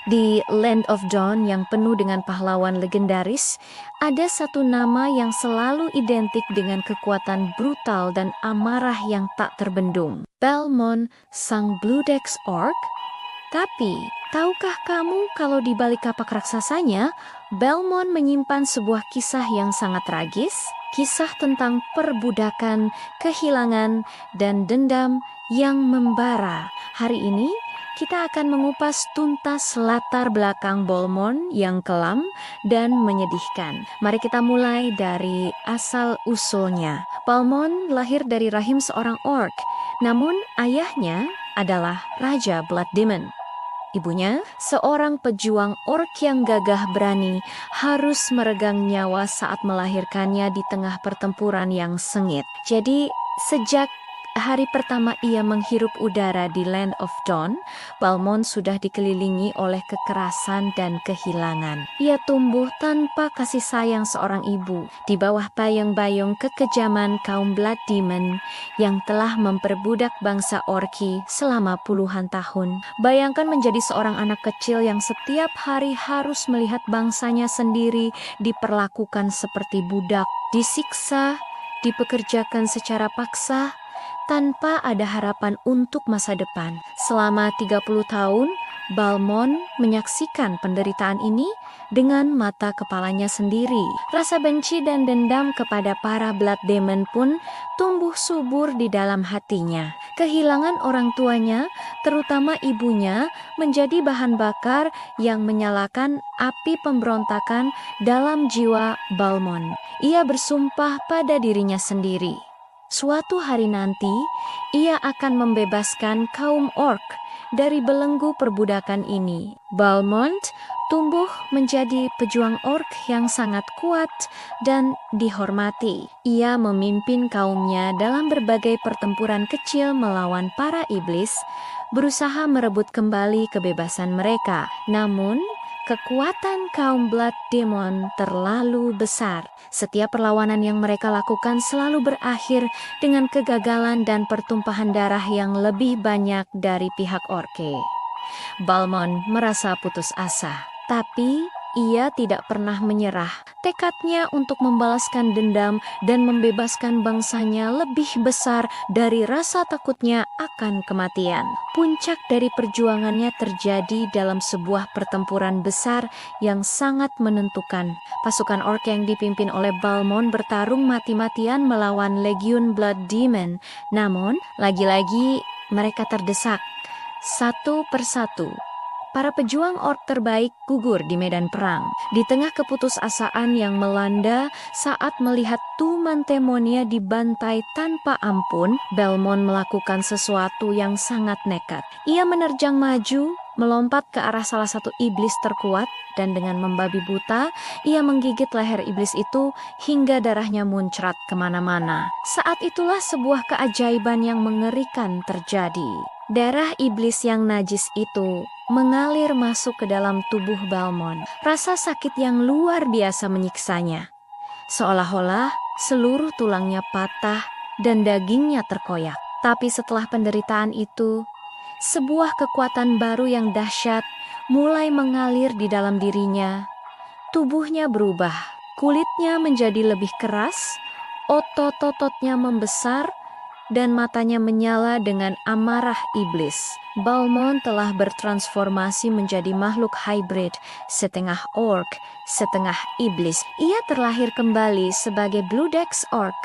Di Land of Dawn yang penuh dengan pahlawan legendaris, ada satu nama yang selalu identik dengan kekuatan brutal dan amarah yang tak terbendung. Balmond, sang Blue Dex Orc. Tapi, tahukah kamu kalau di balik kapak raksasanya, Balmond menyimpan sebuah kisah yang sangat tragis? Kisah tentang perbudakan, kehilangan, dan dendam yang membara. Hari ini, kita akan mengupas tuntas latar belakang Balmond yang kelam dan menyedihkan. Mari kita mulai dari asal-usulnya. Balmond lahir dari rahim seorang orc, namun ayahnya adalah Raja Blood Demon. Ibunya, seorang pejuang orc yang gagah berani, harus meregang nyawa saat melahirkannya di tengah pertempuran yang sengit. Jadi, sejak hari pertama ia menghirup udara di Land of Dawn, Balmond sudah dikelilingi oleh kekerasan dan kehilangan. Ia tumbuh tanpa kasih sayang seorang ibu, di bawah bayang-bayang kekejaman kaum Blood Demon yang telah memperbudak bangsa Orki selama puluhan tahun. Bayangkan menjadi seorang anak kecil yang setiap hari harus melihat bangsanya sendiri diperlakukan seperti budak, disiksa, dipekerjakan secara paksa, tanpa ada harapan untuk masa depan. Selama 30 tahun, Balmond menyaksikan penderitaan ini dengan mata kepalanya sendiri. Rasa benci dan dendam kepada para Blood Demon pun tumbuh subur di dalam hatinya. Kehilangan orang tuanya, terutama ibunya, menjadi bahan bakar yang menyalakan api pemberontakan dalam jiwa Balmond. Ia bersumpah pada dirinya sendiri. Suatu hari nanti, ia akan membebaskan kaum orc dari belenggu perbudakan ini. Balmond tumbuh menjadi pejuang orc yang sangat kuat dan dihormati. Ia memimpin kaumnya dalam berbagai pertempuran kecil melawan para iblis, berusaha merebut kembali kebebasan mereka. Namun, kekuatan kaum Blood Demon terlalu besar. Setiap perlawanan yang mereka lakukan selalu berakhir dengan kegagalan dan pertumpahan darah yang lebih banyak dari pihak Orke. Balmond merasa putus asa, tapi ia tidak pernah menyerah. Tekadnya untuk membalaskan dendam dan membebaskan bangsanya lebih besar dari rasa takutnya akan kematian. Puncak dari perjuangannya terjadi dalam sebuah pertempuran besar yang sangat menentukan. Pasukan orc yang dipimpin oleh Balmond bertarung mati-matian melawan Legiun Blood Demon. Namun, lagi-lagi mereka terdesak satu persatu. Para pejuang orc terbaik gugur di medan perang. Di tengah keputusasaan yang melanda saat melihat Tumantemonia dibantai tanpa ampun, Balmond melakukan sesuatu yang sangat nekat. Ia menerjang maju, melompat ke arah salah satu iblis terkuat, dan dengan membabi buta, ia menggigit leher iblis itu hingga darahnya muncrat kemana-mana. Saat itulah sebuah keajaiban yang mengerikan terjadi. Darah iblis yang najis itu mengalir masuk ke dalam tubuh Balmond. Rasa sakit yang luar biasa menyiksanya. Seolah-olah seluruh tulangnya patah dan dagingnya terkoyak. Tapi setelah penderitaan itu, sebuah kekuatan baru yang dahsyat mulai mengalir di dalam dirinya. Tubuhnya berubah, kulitnya menjadi lebih keras, otot-ototnya membesar, dan matanya menyala dengan amarah iblis. Balmond telah bertransformasi menjadi makhluk hybrid, setengah orc, setengah iblis. Ia terlahir kembali sebagai Blue Dex Orc.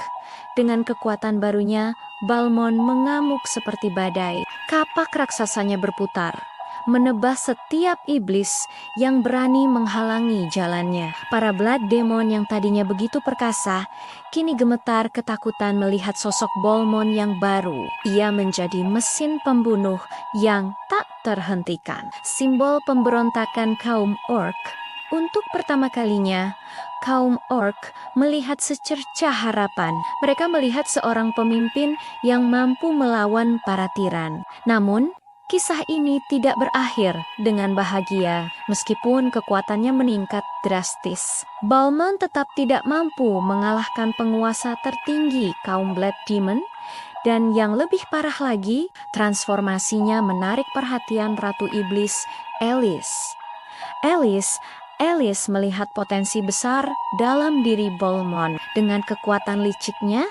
Dengan kekuatan barunya, Balmond mengamuk seperti badai. Kapak raksasanya berputar, menebas setiap iblis yang berani menghalangi jalannya. Para Blood Demon yang tadinya begitu perkasa, kini gemetar ketakutan melihat sosok Balmond yang baru. Ia menjadi mesin pembunuh yang tak terhentikan. Simbol pemberontakan kaum orc. Untuk pertama kalinya, kaum orc melihat secercah harapan. Mereka melihat seorang pemimpin yang mampu melawan para tiran. Namun, kisah ini tidak berakhir dengan bahagia, meskipun kekuatannya meningkat drastis. Balmond tetap tidak mampu mengalahkan penguasa tertinggi kaum Blood Demon, dan yang lebih parah lagi, transformasinya menarik perhatian Ratu Iblis, Alice. Alice melihat potensi besar dalam diri Balmond. Dengan kekuatan liciknya,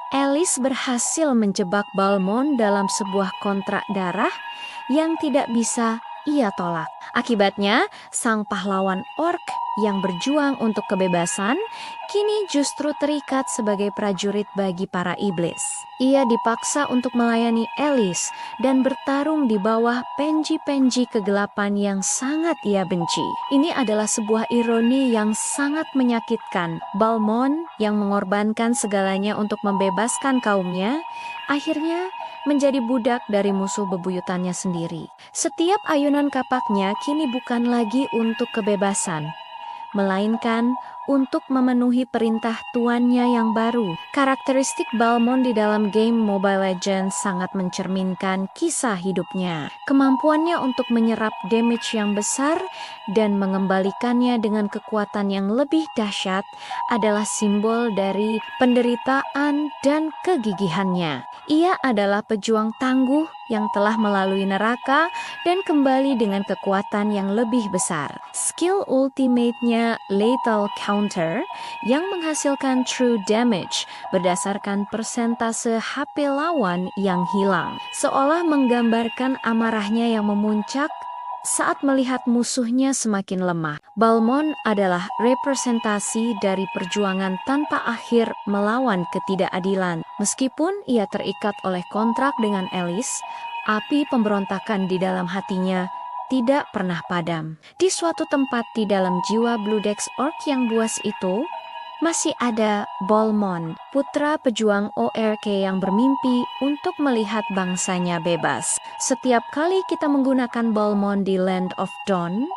Alice berhasil menjebak Balmond dalam sebuah kontrak darah yang tidak bisa ia tolak. Akibatnya, sang pahlawan orc yang berjuang untuk kebebasan kini justru terikat sebagai prajurit bagi para iblis. Ia dipaksa untuk melayani Alice dan bertarung di bawah penji-penji kegelapan yang sangat ia benci. Ini adalah sebuah ironi yang sangat menyakitkan. Balmond yang mengorbankan segalanya untuk membebaskan kaumnya, akhirnya menjadi budak dari musuh bebuyutannya sendiri. Setiap ayunan kapaknya kini bukan lagi untuk kebebasan, melainkan untuk memenuhi perintah tuannya yang baru. Karakteristik Balmond di dalam game Mobile Legends sangat mencerminkan kisah hidupnya. Kemampuannya untuk menyerap damage yang besar dan mengembalikannya dengan kekuatan yang lebih dahsyat adalah simbol dari penderitaan dan kegigihannya. Ia adalah pejuang tangguh yang telah melalui neraka dan kembali dengan kekuatan yang lebih besar. Skill ultimate-nya Lethal Counter yang menghasilkan true damage berdasarkan persentase HP lawan yang hilang, seolah menggambarkan amarahnya yang memuncak saat melihat musuhnya semakin lemah. Balmond adalah representasi dari perjuangan tanpa akhir melawan ketidakadilan. Meskipun ia terikat oleh kontrak dengan Alice, api pemberontakan di dalam hatinya tidak pernah padam. Di suatu tempat di dalam jiwa Blue Dex Orc yang buas itu, masih ada Balmond, putra pejuang ORK yang bermimpi untuk melihat bangsanya bebas. Setiap kali kita menggunakan Balmond di Land of Dawn,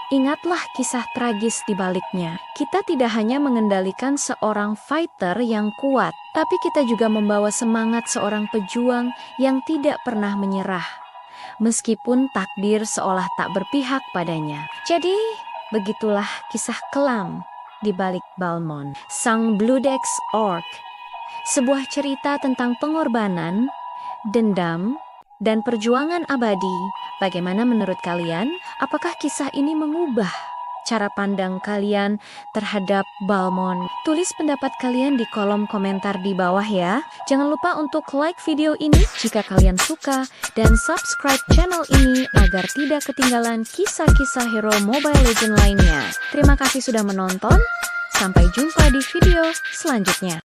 ingatlah kisah tragis di baliknya. Kita tidak hanya mengendalikan seorang fighter yang kuat, tapi kita juga membawa semangat seorang pejuang yang tidak pernah menyerah, meskipun takdir seolah tak berpihak padanya. Jadi, begitulah kisah kelam di balik Balmond, sang Blue Dex Orc. Sebuah cerita tentang pengorbanan, dendam, dan perjuangan abadi. Bagaimana menurut kalian? Apakah kisah ini mengubah cara pandang kalian terhadap Balmond? Tulis pendapat kalian di kolom komentar di bawah ya. Jangan lupa untuk like video ini jika kalian suka dan subscribe channel ini agar tidak ketinggalan kisah-kisah hero Mobile Legends lainnya. Terima kasih sudah menonton. Sampai jumpa di video selanjutnya.